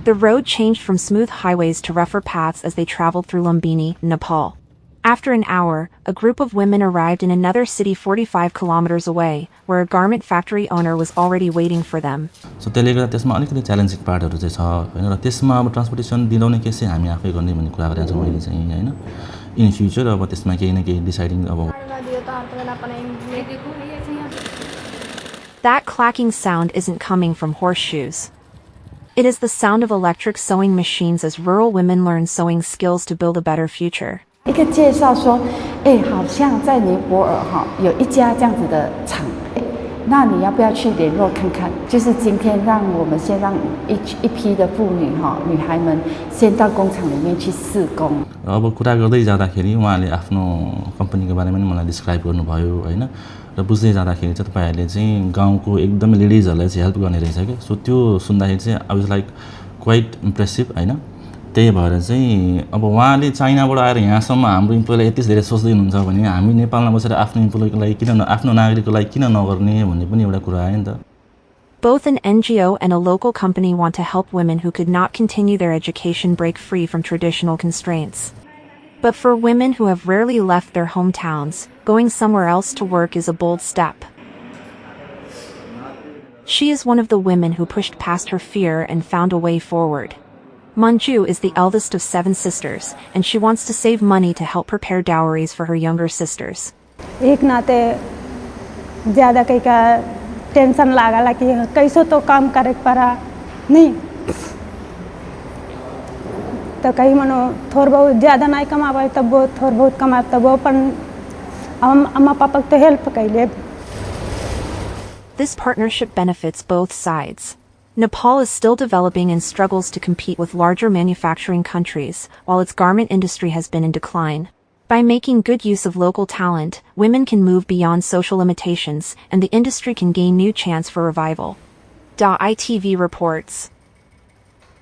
The road changed from smooth highways to rougher paths as they traveled through Lumbini, Nepal. After an hour, a group of women arrived in another city 45 kilometers away, where a garment factory owner was already waiting for them. So त्यसले गर्दा त्यसमा अलिकति challenging पार्टहरु चाहिँ छ हैन र त्यसमा अब transportation दिलाउने case चाहिँ हामी आफै गर्ने भन्ने कुरा गरेका छौं अहिले चाहिँ हैन इन फ्युचर अब त्यसमा केही न केही डिसाइडिङ अब That clacking sound isn't coming from horseshoes. It is the sound of electric sewing machines as rural women learn sewing skills to build a better future. 一个介绍说，好像在尼泊尔有一家这样子的厂，那你要不要去联络看看？就是今天让我们先让一批的妇女女孩们先到工厂里面去试工。अब कुरा गर्दै जाँदाखेरि उहाँले आफ्नो कम्पनीको बारेमा पनि मलाई डिस्क्राइब गर्नुभयो हैन र बुझ्दै जाँदाखेरि चाहिँ तपाईहरुले चाहिँ गाउँको एकदम लेडिजहरुलाई चाहिँ हेल्प गर्ने रहेछ के सो त्यो सुन्दाखेरि चाहिँ I was like quite impressive हैन त्यही भएर चाहिँ अब उहाँले चाइनाबाट आएर यहाँसम्म हाम्रो इम्प्लोइलाई यति धेरै सोच्दै हुनुहुन्छ भने हामी नेपालमा बसेर आफ्नो इम्प्लोइको लागि किन आफ्नो नागरिकको लागि किन नगर्ने भन्ने पनि एउटा कुरा आयो नि त Both an NGO and a local company want to help women who could not continue their education break free from traditional constraints. But for women who have rarely left their hometowns, going somewhere else to work is a bold step. She is one of the women who pushed past her fear and found a way forward. Manju is the eldest of 7 sisters, and she wants to save money to help prepare dowries for her younger sisters. एक नाते ज़्यादा कहीं का tension लागला कि कैसो तो काम करे पड़ा नहीं तो कहीं मनो थोड़ा बहुत ज़्यादा नहीं कमावे तब वो थोड़ा बहुत कमावे तब वो पण अम्मा पापा तो हेल्प कइले. This partnership benefits both sides. Nepal is still developing and struggles to compete with larger manufacturing countries, while its garment industry has been in decline. By making good use of local talent, women can move beyond social limitations, and the industry can gain new chance for revival. ITV reports.